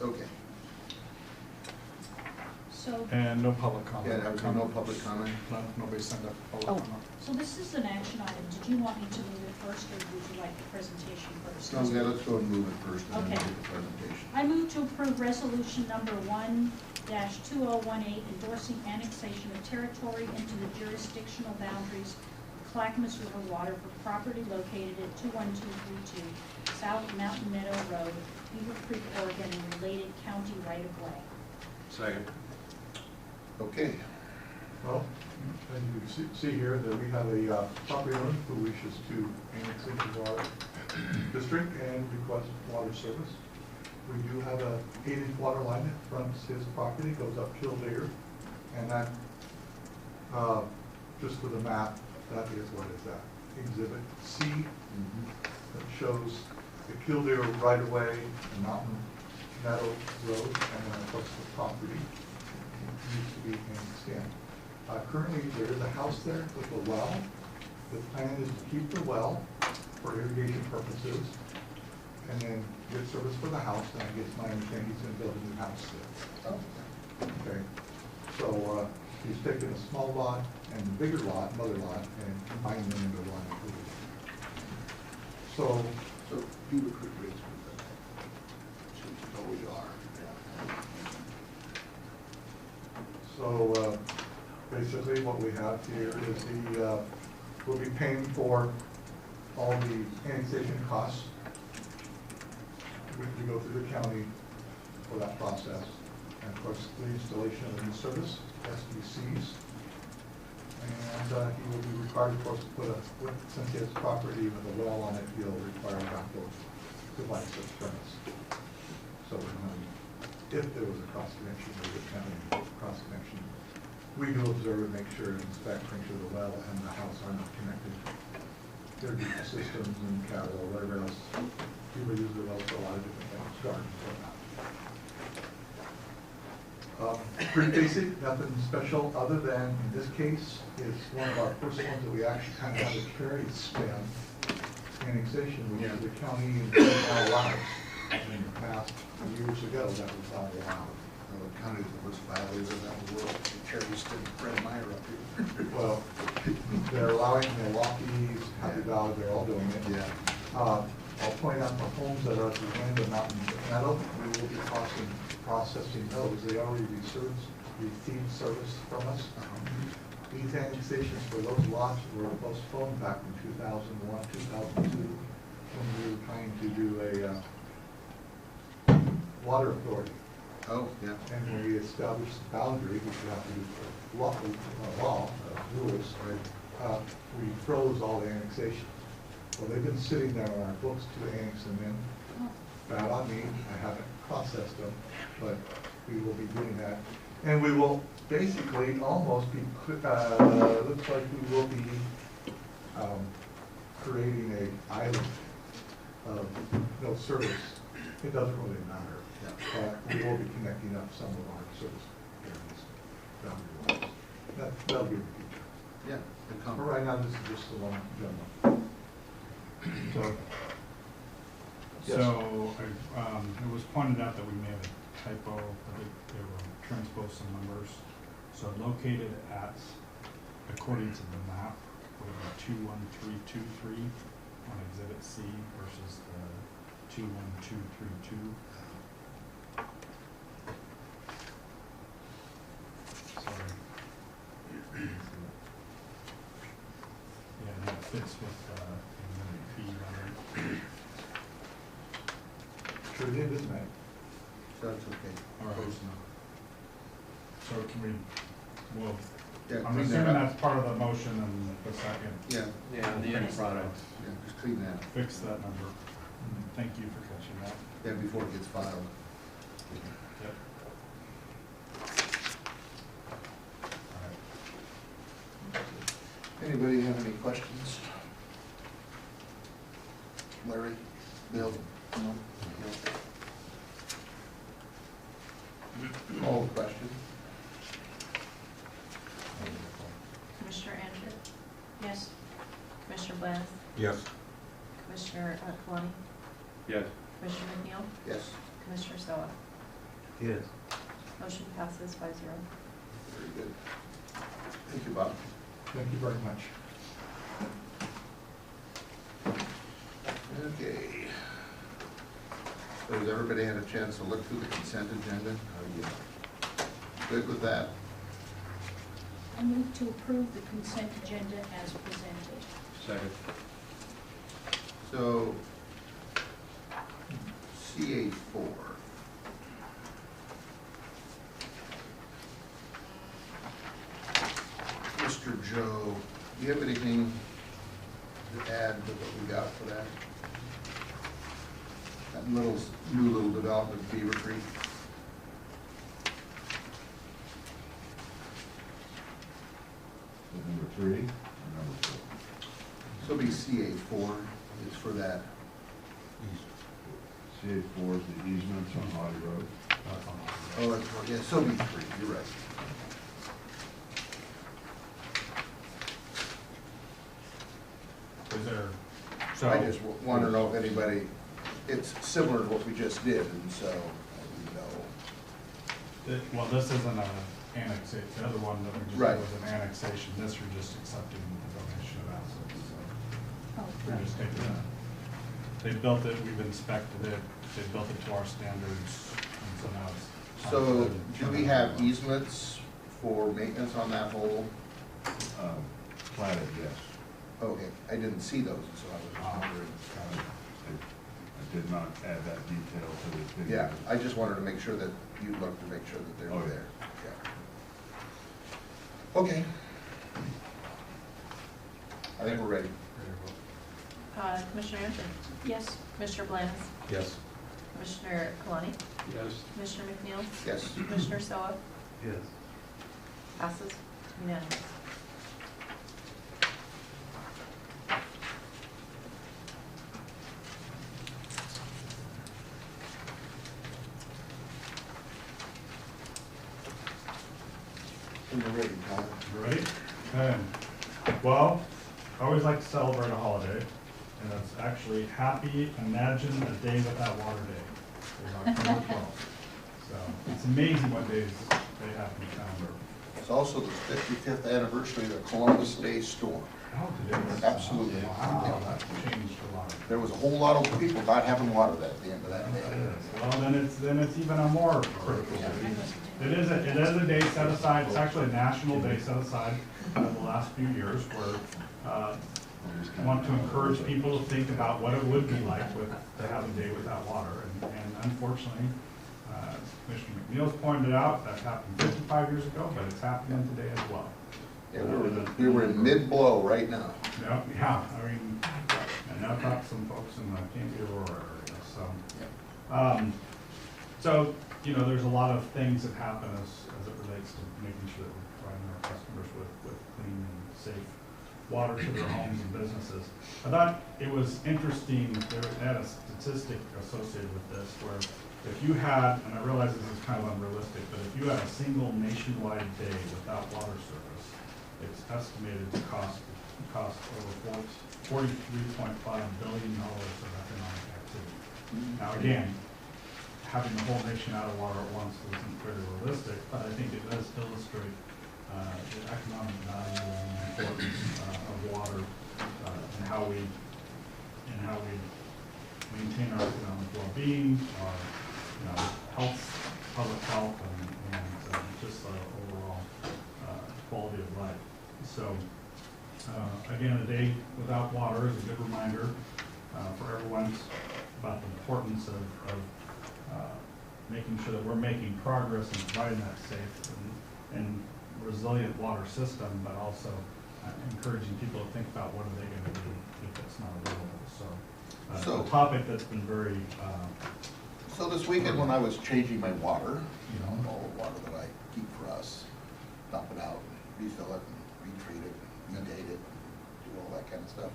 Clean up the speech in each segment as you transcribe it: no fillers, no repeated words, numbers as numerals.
Okay. So, And no public comment. Yeah, there was no public comment. No, nobody signed up for public comment. so this is an action item. Did you want me to move it first, or would you like the presentation first? No, yeah, let's go and move it first, and then Okay. we'll get the presentation. I move to approve resolution number 1-2018, endorsing annexation of territory into the jurisdictional boundaries of Clackamas River water for property located at 21232 South Mountain Meadow Road, Beaver Creek, Oregon, and related county right-of-way. Second. Okay. Well, as you can see here that we have a property owner who wishes to annex into our district and request water service. We do have a 8-inch water line that fronts his property, goes up Kildare, and that, just for the map, that is what is that? Exhibit C, that shows the Kildare right-of-way, the Mountain Meadow Road, and then of course the property used to be annexed in. Currently, there is a house there with a well. The plan is to keep the well for irrigation purposes and then get service for the house, and I guess my understanding he's gonna build a new house there. Oh. Okay, so, he's taken a small lot and a bigger lot, another lot, and combining them into one. So, So Beaver Creek Ridge, oh, we are. So basically what we have here is we'll be paying for all the annexation costs. We go through the county for that process. And of course, the installation of the new service, SDCs. And he will be required, of course, to put since he has property with a well on it, he'll require backflow devices furnace. So if there was a cross connection, there would have a cross connection. We do observe and make sure and inspect, make sure the well and the house are not connected. There are different systems and cattle or whatever else. People use the well for a lot of different things, gardens and whatnot. Pretty basic, nothing special other than, in this case, it's one of our first ones that we actually kind of have a cherry span annexation, which is the county now allows. In the past, years ago, that was not allowed. The county is the worst violator of that world. The cherries didn't Fred Meyer up here. Well, they're allowing Milwaukee's, Happy Valley, they're all doing it. Yeah. I'll point out the homes that are at the end of Mountain Meadow. We will be processing those. They already received service from us. These annexations for those lots were postponed back in 2001, 2002, when we were trying to do a water authority. Oh, yeah. And when we established the boundary, which we have to do law, rules, we froze all the annexations. Well, they've been sitting there on our books to annex them in. Bad on me, I haven't processed them, but we will be doing that. And we will basically almost be, looks like we will be creating an island of no service. It doesn't really matter. We will be connecting up some of our service areas down the lines. That'll be in the future. Yeah. But right now, this is just the one general. So, it was pointed out that we made a typo. I think they were transposed some numbers. So located at, according to the map, would be 21323 on Exhibit C versus the 21232. Sorry. Yeah, that fits with Exhibit B, right? Sure did, isn't it? That's okay. All right. So can we, well, Yeah, I'm clean assuming that up. that's part of the motion and the second. Yeah. Yeah, the end product. Yeah, just clean that. Fix that number. Thank you for catching that. Yeah, before it gets filed. Yep. All right. Anybody have any questions? Larry? Bill? No? Call the question. Commissioner Andrew? Yes. Commissioner Blath? Yes. Commissioner Kalani? Yes. Commissioner McNeil? Yes. Commissioner Sella? Yes. Motion passes 5-0. Very good. Thank you, Bob. Thank you very much. Okay. So has everybody had a chance to look through the consent agenda? Are you good with that? I move to approve the consent agenda as presented. Second. So, CA4. Mr. Joe, do you have anything to add to what we got for that? That new little development, Beaver Creek? Number 3 or number 4? So it'll be CA4 is for that. CA4 is the easements on Audie Road. That's on. Oh, it's, yeah, so it'll be 3, you're right. Is there, so. I just want to know if anybody, it's similar to what we just did, and so, you know. Well, this isn't a annexation, the other one that we just Right. did was an annexation, this you're just accepting the donation of assets, so. Oh, We're right. just taking that. They built it, we've inspected it, they built it to our standards, and so now it's. So, do we have easements for maintenance on that whole? Platted, yes. Okay, I didn't see those, so I was just wondering. I did not add that detail to the video. Yeah, I just wanted to make sure that you looked to make sure that they Oh, were yeah. there. Yeah. Okay. I think we're ready. Commissioner Anderson? Yes. Commissioner Blanes? Yes. Commissioner Kalani? Yes. Commissioner McNeil? Yes. Commissioner Soa? Yes. Passes unanimous. When you're ready, Tom. Ready? Okay. Well, I always like to celebrate a holiday, and it's actually Happy Imagine a Day Without Water Day. It's October 12th. So it's amazing what days they have in the calendar. It's also the 55th anniversary of the Columbus Day storm. Oh, today is. Absolutely. Wow, that changed a lot. There was a whole lot of people not having water at the end of that day. Well, then it's even a more critical day. It is a day set aside, it's actually a national day set aside in the last few years where I want to encourage people to think about what it would be like to have a day without water. And unfortunately, Commissioner McNeil's pointed out, that happened 55 years ago, but it's happening today as well. Yeah, we were in mid-blow right now. Yeah, I mean, and I've talked to some folks in the Canby Aurora area, so. So, you know, there's a lot of things that happen as it relates to making sure that we're providing our customers with clean and safe water to their homes and businesses. I thought it was interesting, they had a statistic associated with this where if you had, and I realize this is kind of unrealistic, but if you had a single nationwide day without water service, it's estimated to cost over $43.5 billion of economic activity. Now again, having the whole nation out of water at once isn't very realistic, but I think it does illustrate the economic value and the importance of water and how we maintain our economic well-being, our health, public health, and just overall quality of life. So again, a day without water is a good reminder for everyone about the importance of making sure that we're making progress in providing that safe and resilient water system, but also encouraging people to think about what are they going to do if it's not available. So a topic that's been very. So this weekend when I was changing my water, you know, all the water that I keep for us, dump it out, refill it, and retreat it, redate it, do all that kind of stuff.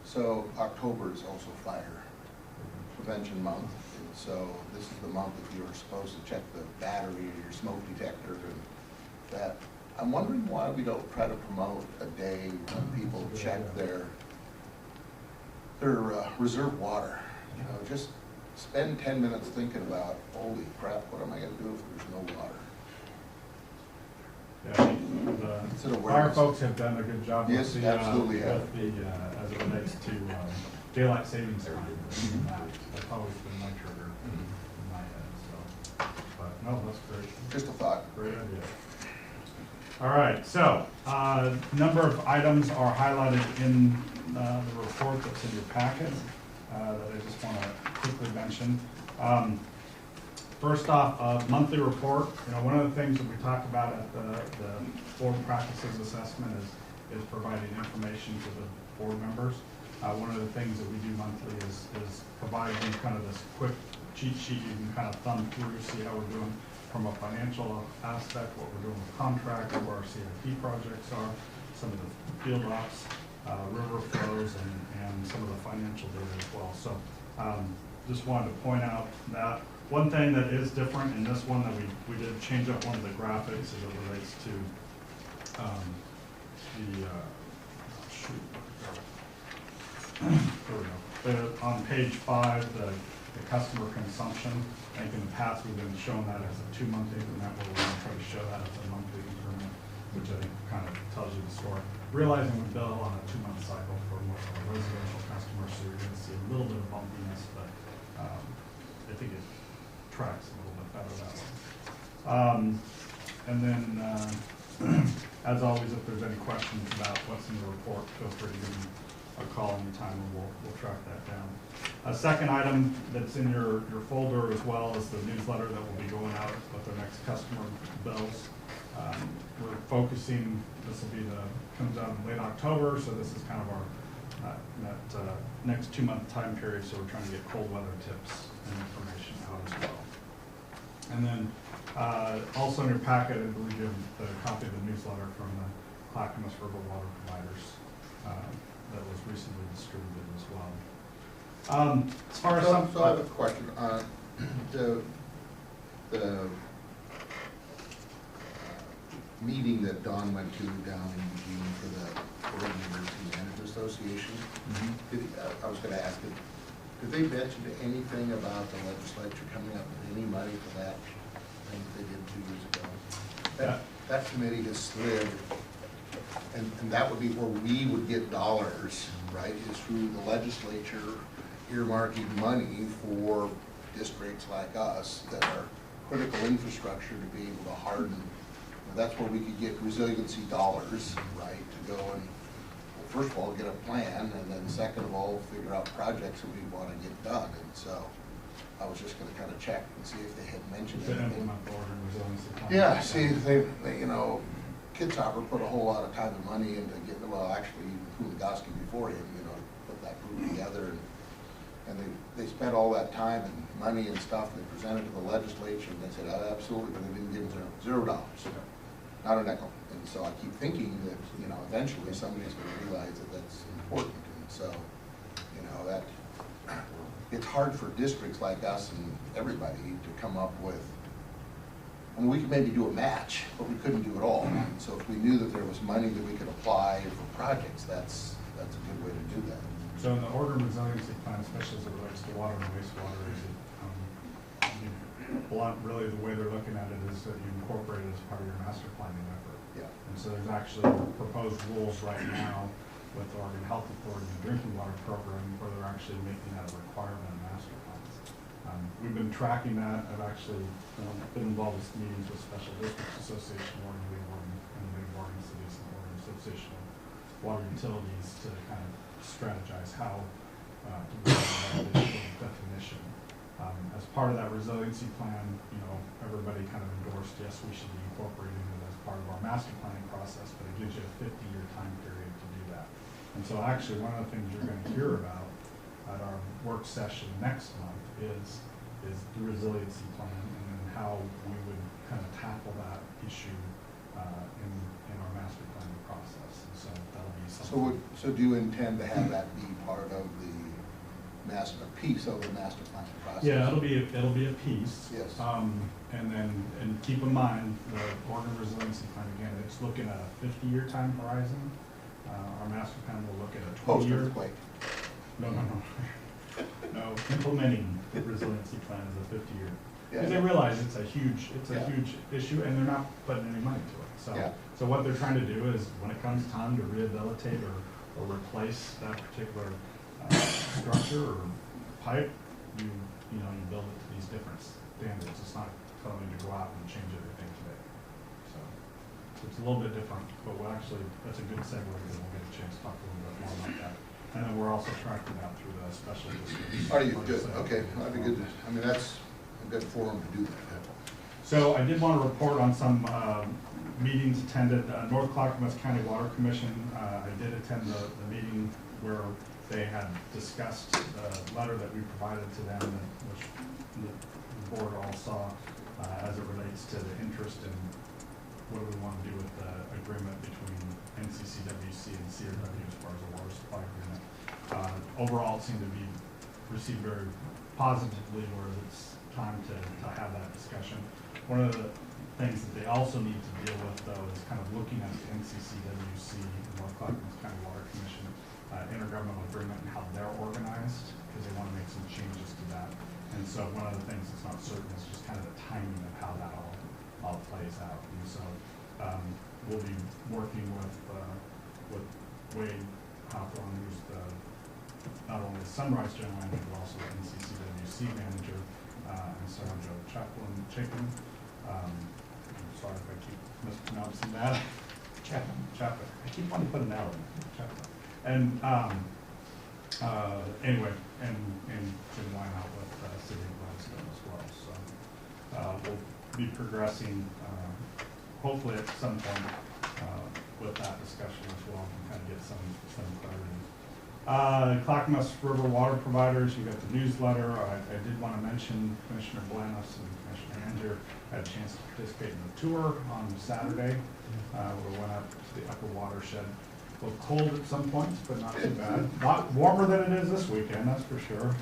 So October is also fire prevention month. And so this is the month that you are supposed to check the battery or your smoke detector and that. I'm wondering why we don't try to promote a day when people check their reserve water. You know, just spend 10 minutes thinking about, holy crap, what am I gonna do if there's no water? Yeah, It's an the fire awareness. folks have done a good job Yes, with the, absolutely have. with the, as it relates to daylight savings time. That's always been my trigger in my head, so, but no, that's great. Just a thought. Great idea. All right, so, number of items are highlighted in the report that's in your packet that I just want to quickly mention. First off, monthly report. You know, one of the things that we talk about at the board practices assessment is providing information to the board members. One of the things that we do monthly is providing kind of this quick cheat sheet you can kind of thumb through, see how we're doing from a financial aspect, what we're doing with contract, where our CIP projects are, some of the field ops, river flows, and some of the financial data as well. So just wanted to point out that one thing that is different in this one that we did change up one of the graphics as it relates to there we go. On page 5, the customer consumption. I think in the past we've been showing that as a 2-month increment, but we're going to try to show that as a monthly increment, which I think kind of tells you the story. Realizing we bill on a 2-month cycle for most of our residential customers, so you're going to see a little bit of bumpiness, but I think it tracks a little bit better that way. And then, as always, if there's any questions about what's in the report, feel free to give me a call anytime and we'll track that down. A second item that's in your folder as well is the newsletter that will be going out with our next customer bills. We're focusing, this will be comes out in late October, so this is kind of our next 2-month time period, so we're trying to get cold weather tips and information out as well. And then also in your packet, I believe you have a copy of the newsletter from the Clackamas River Water Providers that was recently distributed as well. As far as So I have a question. The meeting that Don went to down in Eugene for the Oregon University Managers Association, I was going to ask him, did they mention anything about the legislature coming up with any money for that thing they did 2 years ago? That committee has slid, and that would be where we would get dollars, right, is through the legislature earmarking money for districts like us that are critical infrastructure to be able to harden. That's where we could get resiliency dollars, right, to go and, well, first of all, get a plan, and then second of all, figure out projects that we want to get done. And so I was just going to kind of check and see if they had mentioned anything. Yeah, see, they you know, Kidshopper put a whole lot of time and money into getting, well, actually, Kuligoski before him, you know, put that group together, and they spent all that time and money and stuff, and they presented to the legislature, and they said, oh, absolutely, but they didn't give them $0, not a nickel. And so I keep thinking that, you know, eventually somebody's going to realize that that's important, and so, you know, that it's hard for districts like us and everybody to come up with. I mean, we could maybe do a match, but we couldn't do it all. So if we knew that there was money that we could apply for projects, that's a good way to do that. So in the Oregon Resiliency Plan, especially as it relates to water and wastewater, is it, really the way they're looking at it is that you incorporate it as part of your master planning effort. Yeah. And so there's actually proposed rules right now with the Oregon Health Authority and Drinking Water Program where they're actually making that a requirement in master plans. We've been tracking that. I've actually been involved with meetings with Special Districts Association, Oregon, and the Oregon Cities and Oregon Association of Water Utilities to kind of strategize how to build that additional definition. As part of that resiliency plan, you know, everybody kind of endorsed, yes, we should be incorporating it as part of our master planning process, but it gives you a 50-year time period to do that. And so actually one of the things you're going to hear about at our work session next month is the resiliency plan and then how we would kind of tackle that issue in our master planning process. And so that'll be something. So do you intend to have that be part of the piece of the master planning process? Yeah, it'll be a piece. Yes. And keep in mind the Oregon Resiliency Plan, again, it's looking at a 50-year time horizon. Our master plan will look at a 20-year. Post-earthquake. No. No, implementing the resiliency plan is a 50-year. Because they Yeah. realize it's a huge Yeah. issue, and they're not putting any money to it. Yeah. So what they're trying to do is, when it comes time to rehabilitate or replace that particular structure or pipe, you build it to these different standards. It's not telling you to go out and change everything today. So it's a little bit different, but that's a good segue because we'll get a chance to talk a little bit more about that. And then we're also tracking that through the special districts. Are you good? Okay, that'd be good. I mean, that's a good forum to do that. So I did want to report on some meetings attended. North Clackamas County Water Commission, I did attend the meeting where they had discussed the letter that we provided to them, which the board all saw as it relates to the interest in what do we want to do with the agreement between NCCWC and CRW as far as the water supply agreement. Overall, it seemed to be received very positively, whereas it's time to have that discussion. One of the things that they also need to deal with, though, is kind of looking at the NCCWC, North Clackamas County Water Commission, intergovernmental agreement and how they're organized, because they want to make some changes to that. And so one of the things that's not certain is just kind of the timing of how that all plays out. And so we'll be working with Wade Hawthorne, who's not only the Sunrise General Manager, but also the NCCWC Manager, and Sarah Jo Chapin. I'm sorry if I keep mispronouncing that. Chapin. I keep wanting to put an L in Chapin. And anyway, and Jim Wineout with City of Gladstone as well. So we'll be progressing hopefully at some point with that discussion as well, and kind of get some clarity. Clackamas River Water Providers, you got the newsletter. I did want to mention Commissioner Blanos and Commissioner Anger had a chance to participate in the tour on Saturday. We went up to the upper watershed. A little cold at some points, but not too bad. Not warmer than it is this weekend, that's for sure,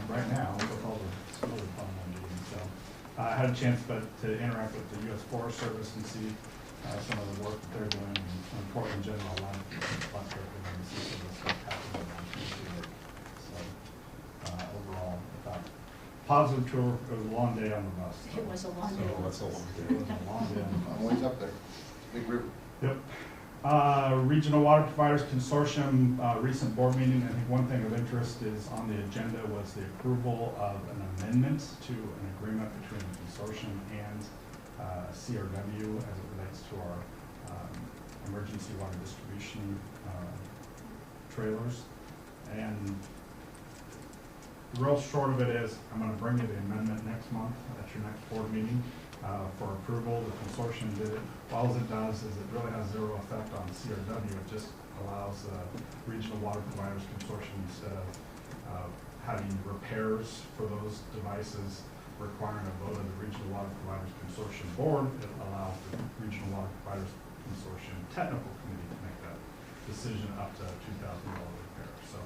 right now, with all the really fun windy. So I had a chance to interact with the U.S. Forest Service and see some of the work that they're doing in Portland General Line. And see some of the stuff happening around here. So overall, I thought positive tour. It was a long day on the bus. It was a long day. It was a long day on the bus. I'm always up there. Big river. Yep. Regional Water Providers Consortium recent board meeting. I think one thing of interest is on the agenda was the approval of an amendment to an agreement between the consortium and CRW as it relates to our emergency water distribution trailers. And the real short of it is I'm going to bring you the amendment next month at your next board meeting. For approval. The consortium did it. All it does is it really has zero effect on CRW. It just allows the Regional Water Providers Consortium, instead of having repairs for those devices requiring a vote of the Regional Water Providers Consortium Board, it allows the Regional Water Providers Consortium Technical Committee to make that decision up to $2,000 repair. So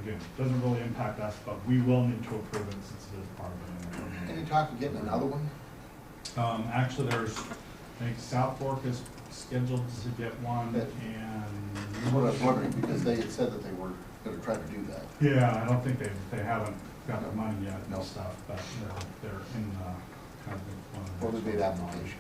again, it doesn't really impact us, but we will need to approve it since it is part of it. Any talk of getting another one? Actually, I think South Fork is scheduled to get one, and That's what I was wondering, because they had said that they were going to try to do that. yeah, I don't think they haven't got the money yet No. and stuff, but they're in kind of one of the. Or the bid application.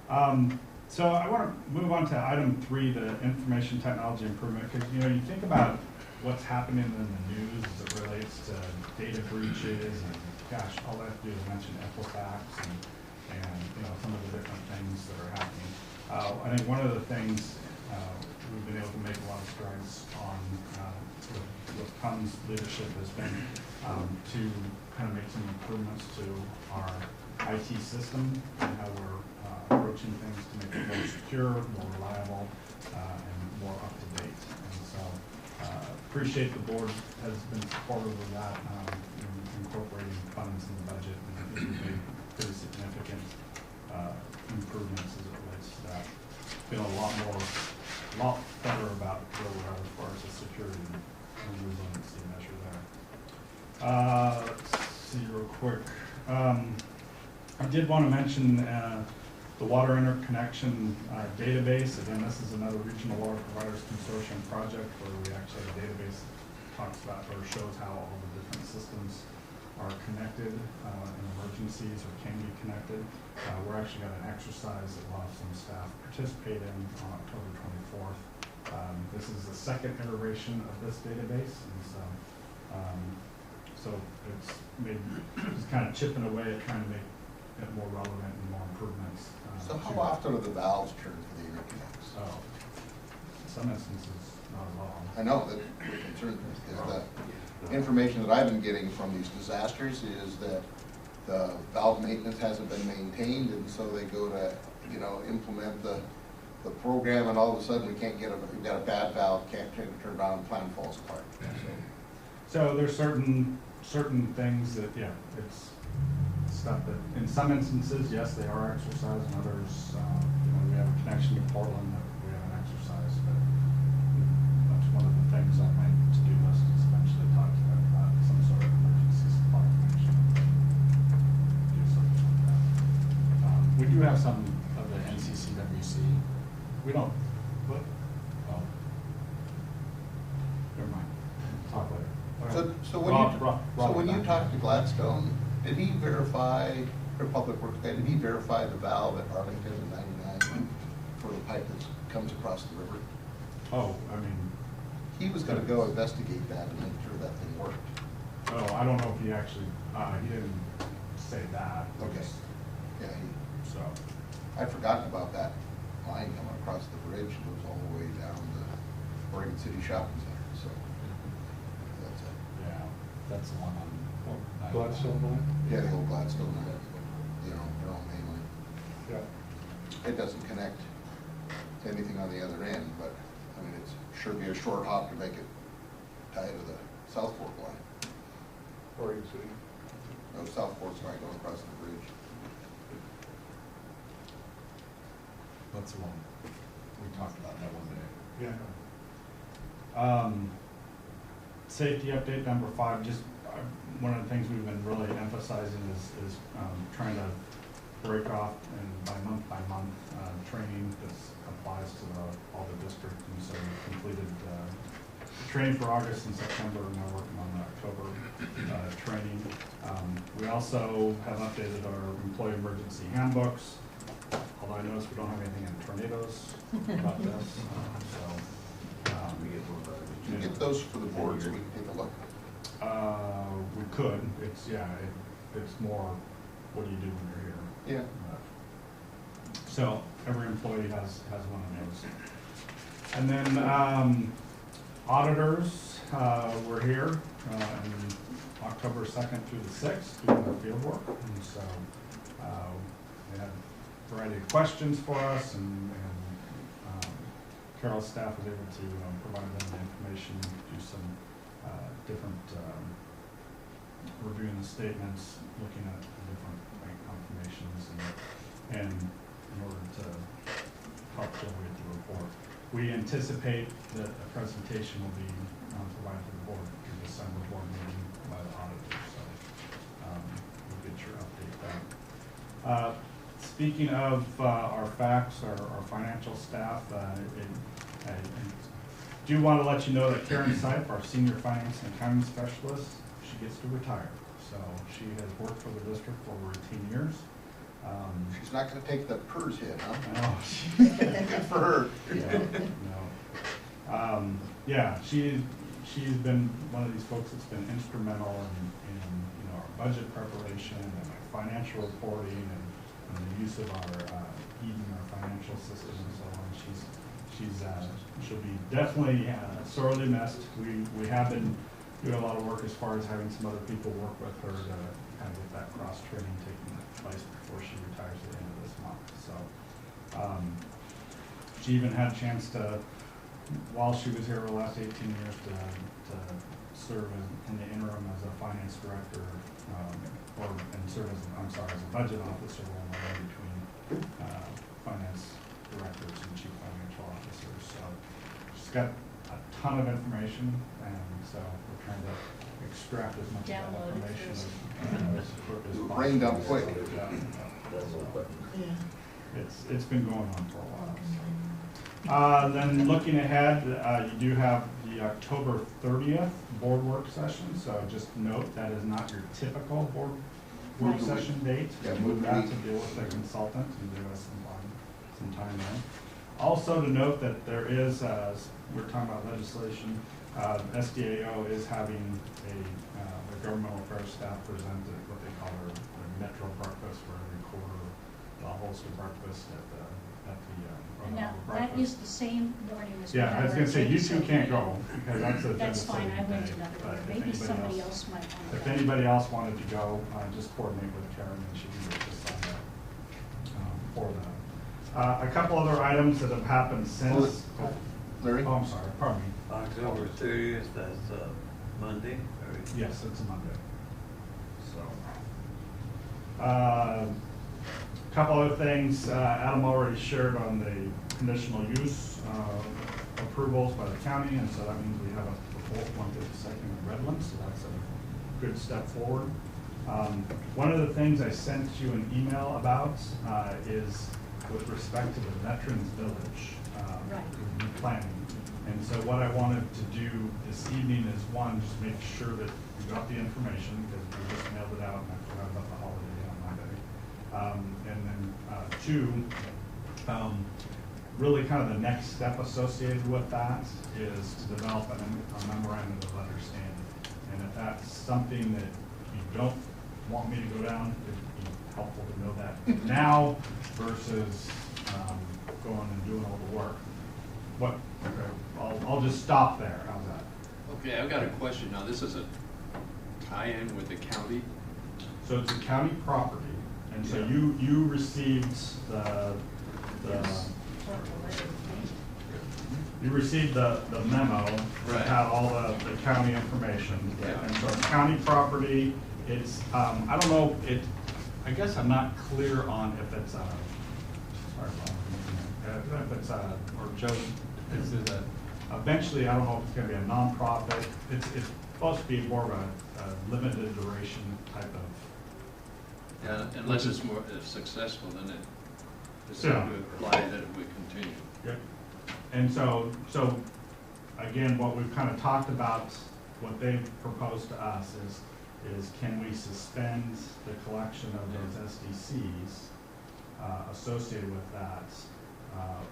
Yeah. So I want to move on to item 3, the information technology improvement, because you think about what's happening in the news as it relates to data breaches and gosh, all I have to do is mention Equifax and some of the different things that are happening. I think one of the things we've been able to make a lot of strides on with Tom's leadership has been to kind of make some improvements to our IT system and how we're approaching things to make it more secure, more reliable, and more up to date. And so appreciate the board has been supportive of that, incorporating funds in the budget, and I think we've made pretty significant improvements as it relates to that. Feel a lot better about where we're at as far as the security and resiliency measure there. Let's see real quick. I did want to mention the Water Interconnection Database. Again, this is another Regional Water Providers Consortium project where we actually have a database talks about or shows how all the different systems are connected in emergencies or can be connected. We're actually got an exercise that we'll have some staff participate in on October 24th. This is the second iteration of this database, and so it's kind of chipping away at trying to make it more relevant and more improvements. So how often are the valves turned for the interconnects? So, in some instances, not at all. I know that we're concerned is the information that I've been getting from these disasters is that the valve maintenance hasn't been maintained, and so they go to, implement the program, and all of a sudden we've got a bad valve, can't turn it on, plan falls apart. So there's certain things that, yeah, it's stuff that, in some instances, yes, they are exercised, and others, we have a connection to Portland that we have an exercise, but that's one of the things on my to-do list is eventually talking about some sort of emergency supply connection. Do something like that. We do have some of the NCCWC. We don't, what? Oh. Never mind. Talk later. So when you talked to Gladstone, did he verify, or Public Works guy, did he verify the valve at Arlington in '99 for the pipe that comes across the river? Oh, I mean. He was gonna go investigate that and make sure that thing worked. Oh, I don't know if he actually, he didn't say that. Okay. Yeah, So, I'd forgotten about that line coming across the bridge, it goes all the way down to Oregon City Shopping Center, so. That's it. yeah, that's the one on. Gladstone line? Yeah, the old Gladstone, their own main line. Yeah. It doesn't connect to anything on the other end, but, I mean, it's sure be a short hop to make it tie to the South Fork line. Oregon City. No, South Fork's line going across the bridge. That's the one we talked about that one day. Yeah. Safety update number 5, just one of the things we've been really emphasizing is trying to break off and by month training that applies to all the districts. And so we completed training for August and September, and now working on the October training. We also have updated our employee emergency handbooks, although I noticed we don't have anything in tornadoes about this. Can you get those for the board so we can take a look? We could. It's more, what do you do when you're here? Yeah. So every employee has one of those. And then auditors were here October 2nd through the 6th doing their field work. And so they had a variety of questions for us, and Carol's staff was able to provide them the information, do some different reviewing the statements, looking at the different bank confirmations, and in order to help generate the report. We anticipate that a presentation will be provided to the board at the December board meeting by the auditor, so we'll get your update back. Speaking of our facts, our financial staff, I do want to let you know that Karen Seip, our senior finance and accounting specialist, she gets to retire. So she has worked for the district for over 18 years. She's not gonna take the PERS hit, huh? No, Good for her. Yeah, she's been one of these folks that's been instrumental in our budget preparation and our financial reporting and the use of our financial system and so on. She'll be definitely sorely missed. We have been doing a lot of work as far as having some other people work with her to kind of get that cross training taking place before she retires at the end of this month. So she even had a chance to, while she was here the last 18 years, to serve in the interim as a finance director, serve as a budget officer while in between finance directors and chief financial officers. So she's got a ton of information, and so we're trying to extract as much of that Download it information first. as quick as possible. Brain dump quick. It's been going on for a while. So. Then looking ahead, you do have the the October 30th board work session, so just note that is not your typical board work Right. session date. Yeah, We move moved the that week. to deal with the consultant and give us some time there. Also to note that there is, we're talking about legislation, SDAO is having a governmental affairs staff present what they call their Metro breakfast, where every quarter they'll host a breakfast at the And now, breakfast. that is the same morning as. Yeah, I was gonna say, you two so can't go, because that's a That's fine, I devastating went day, another but year, if maybe anybody somebody else might want to If go. anybody else wanted to go, just coordinate with Karen and she can get this signed up for that. A couple other items that have happened since. Larry? Oh, I'm sorry, pardon me. October 30th, that's Monday, or? Yes, it's a Monday. So, couple other things, Adam already shared on the conditional use approvals by the county, and so that means we have a full 152nd in Redlands, so that's a good step forward. One of the things I sent you an email about is with respect to the Veterans Village Right. planning. And so what I wanted to do this evening is, one, just make sure that you got the information, because we just mailed it out and I forgot about the holiday on Monday. And then two, really kind of the next step associated with that is to develop a memorandum of understanding. And if that's something that you don't want me to go down, it'd be helpful to know that now versus going and doing all the work. What, I'll just stop there, how's that? Okay, I've got a question now. This is a tie-in with the county? So it's a county property, and so you received you received the memo that Right. had all the county information. Yeah. And so it's county property, it's, I don't know, I guess I'm not clear on if it's a, sorry, Bob, if it's a, or Joe, is it eventually, I don't know if it's gonna be a nonprofit. It's supposed to be more of a limited duration type of. Yeah, unless it's more successful, then it's Yeah. going to apply that it would continue. Yep. And so again, what we've kind of talked about, what they've proposed to us is can we suspend the collection of those SDCs associated with that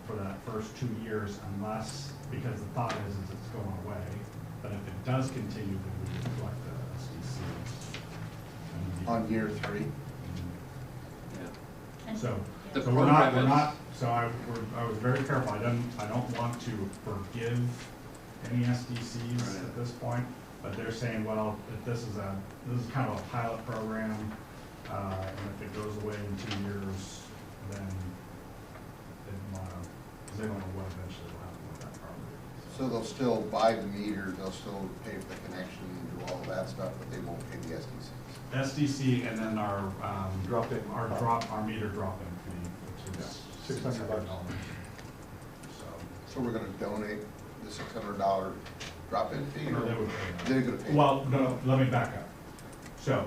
for that first 2 years, unless, because the thought is it's going away, but if it does continue, then we would collect the SDCs. On year 3. Yeah. And- So, yeah. so we're not, program is- so I was very careful, I don't want to forgive any SDCs Right. at this point, but they're saying, well, if this is kind of a pilot program, and if it goes away in 2 years, then they don't know what eventually will happen with that property. So they'll still buy the meter, they'll still pay for the connection, do all of that stuff, but they won't pay the SDCs. SDC and then our meter drop-in fee, which is $600. So we're gonna donate the $600 drop-in fee? No, or they would pay that. They're gonna pay. Well, no, let me back up. So,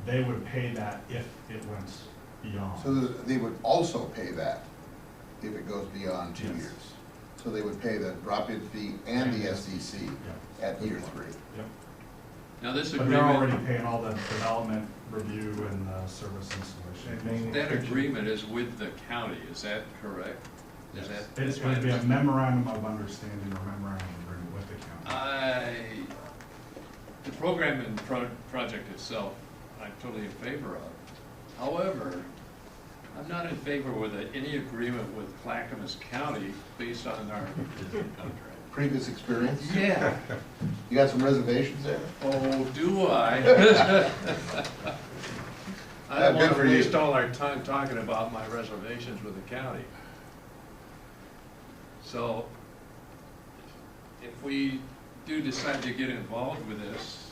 they would pay that if it went beyond. So they would also pay that if it goes beyond 2 Yes. years. So they would pay the drop-in fee and the SDC Yeah. at year 3. Yep. Now, this But they're already agreement, paying all the development review and the service installation. that agreement is with the county, is that correct? Is that? It's that's going to my be a understanding? memorandum of understanding or memorandum of agreement with the county. The program and project itself, I'm totally in favor of. However, I'm not in favor with any agreement with Clackamas County based on our contract. Previous experience? Yeah. You got some reservations there? Oh, do I? I Yeah, don't good want to for you. waste all our time talking about my reservations with the county. So, if we do decide to get involved with this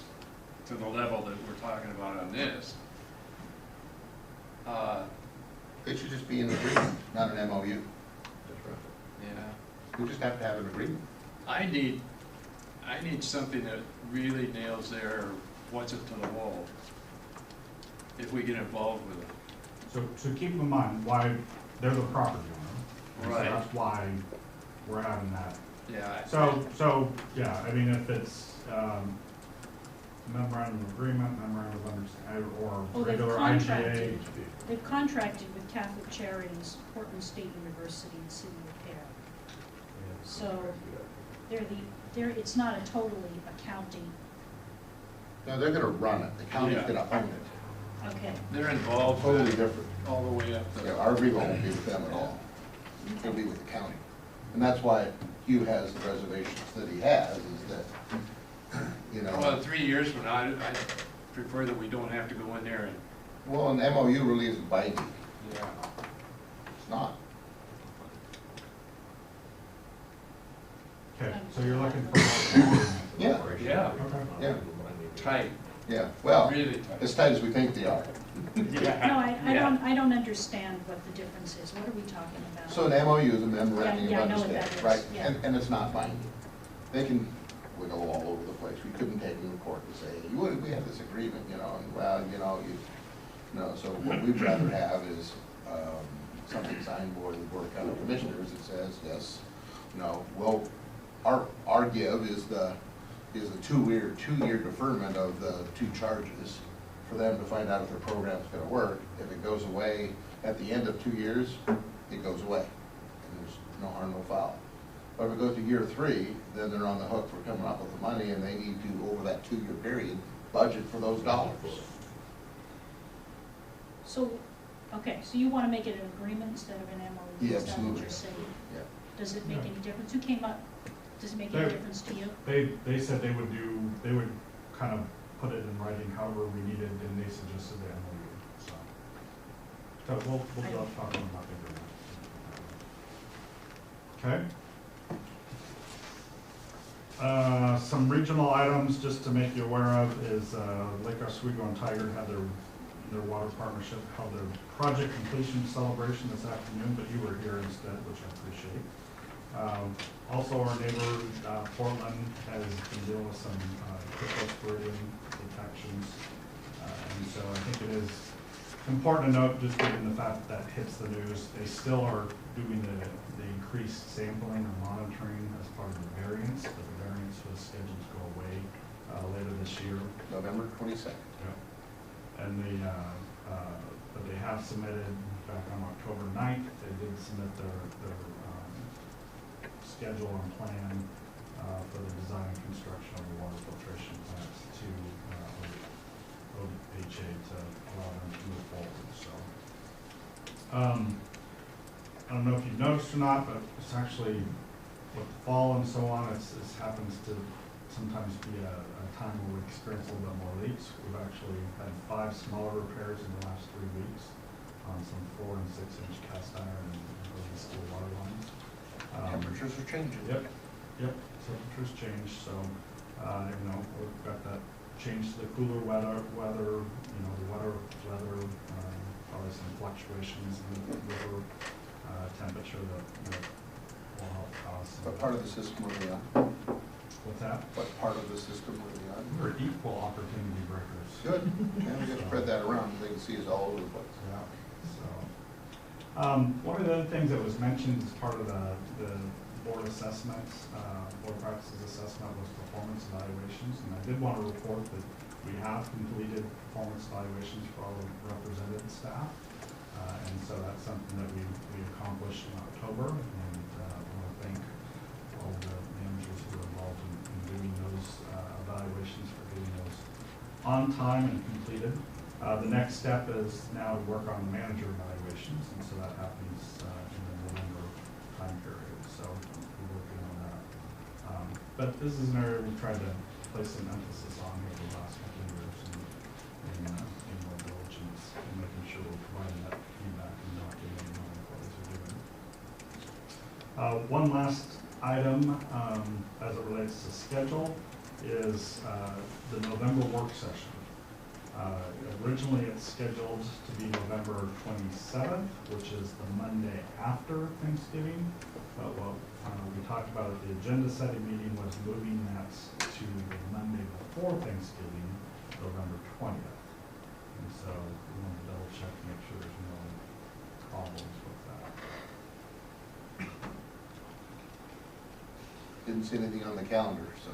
to the level that we're talking about on this, It should just be an agreement, not an MOU. yeah, We just have to have an agreement. I need something that really nails their what's it to the wall if we get involved with it. So keep in mind why they're the property owner. And so Right. that's why we're having that Yeah. So, yeah, I mean, if it's, memorandum of agreement, memorandum of understanding, or Oh, they've regular contracted. IGA. They've contracted with Catholic Charities, Portland State University, and City of Pear. So it's not a totally accounting, No, they're gonna run it, the county's Yeah. gonna own it, okay. They're involved totally with it different. all the way up Yeah, to. our agreement won't be with them at all, it'll be with the county. And that's why Hugh has the reservations that he has, is that, you know. Well, 3 years from now, I prefer that we don't have to go in there and, Well, an MOU really isn't binding, yeah. it's not. Okay, so you're looking for. Yeah. Yeah, Okay. Yeah, tight, yeah, well, really tight. as tight as we think they are. No, I don't understand what the difference is. What are we talking about? So an MOU is a memorandum Yeah, of I know what that understanding, is, right? yeah. And it's not binding. They can wiggle all over the place. We couldn't take them to court and say, we had this agreement, you know, and well, no, so what we'd rather have is, something signed by the Board of County Commissioners that says, yes, no, well, our give is a two-year deferment of the two charges for them to find out if their program's gonna work. If it goes away at the end of 2 years, it goes away, and there's no harm, no foul. But if it goes to year 3, then they're on the hook for coming up with the money, and they need to, over that 2-year period, budget for those dollars. So, okay, so you want to make it an agreement instead of an MOU? Yeah, Is that what absolutely. you're saying? Yeah. Does it make any difference? Who came up, does it make any difference to you? They said they would kind of put it in writing however we needed, and they suggested the MOU, so. So we'll talk about that. Okay? Some regional items just to make you aware of is, Lake Oswego and Tiger had their water partnership held their project completion celebration this afternoon, but you were here instead, which I appreciate. Also, our neighbor, Portland, has been dealing with some cryptosporidium detections. And so I think it is important to note, just given the fact that hits the news, they still are doing the increased sampling and monitoring as part of the variance, but the variance was scheduled to go away later this year. November 22nd. And but they have submitted, back on October 9th, they did submit their schedule and plan for the design and construction of the water filtration plants to OHA to allow them to move forward, so. I don't know if you've noticed or not, but it's actually, with the fall and so on, it happens to sometimes be a time where we experience a little bit more leaks. We've actually had 5 smaller repairs in the last 3 weeks on some 4- and 6-inch cast iron and early steel water lines. Temperatures are changing. Yep, temperatures change, so, we've got that change to the cooler weather, the wetter weather, probably some fluctuations in the river temperature that will help cause some. What part of the system are they on? What's that? What part of the system are they on? We're equal opportunity breakers. Good, and we gotta spread that around, so they can see us all over the place. Yeah, so. One of the other things that was mentioned as part of the board assessments, board practices assessment was performance evaluations. And I did want to report that we have completed performance evaluations for all the represented staff. And so that's something that we accomplished in October. And I want to thank all the managers who were involved in doing those evaluations, for getting those on time and completed. The next step is now to work on the manager evaluations, and so that happens in the November time period. So we're working on that. But this is an area we tried to place some emphasis on over the last couple of years, and more diligence in making sure we're providing that feedback and not getting any money for what we're doing. One last item as it relates to schedule is the November work session. Originally, it's scheduled to be November 27th, which is the Monday after Thanksgiving. But what we talked about at the agenda setting meeting was moving that to the Monday before Thanksgiving, November 20th. And so we want to double check to make sure there's no problems with that. didn't see anything on the calendar, so,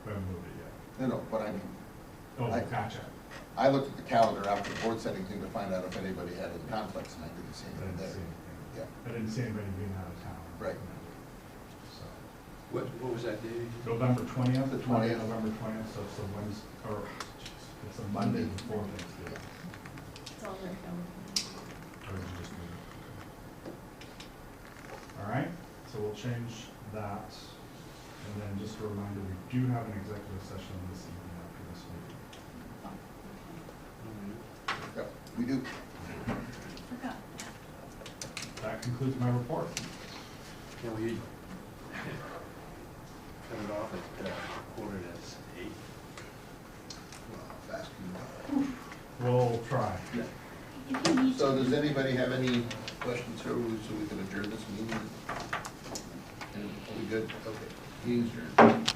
We haven't moved it yet. no, but I mean, Oh, I- gotcha. I looked at the calendar after the board said anything to find out if anybody had any conflicts, and I didn't see I anything didn't there. see anything. Yeah. I didn't see anybody being out of town. Right. So, What was that date? November 20th? The 20th. November 20th, so it's a Wednesday, or, it's a Monday before Thanksgiving. It's on their calendar. Or is it just me? All right, so we'll change that. And then just a reminder, we do have an executive session this evening after this meeting. Oh, okay. Yep, we do. Forgot. That concludes my report. Can we cut it off at 8:45? Fast and wild. We'll try. If you need So to- does anybody have any questions here, so we can adjourn this meeting? Are we good? Okay, meeting's adjourned.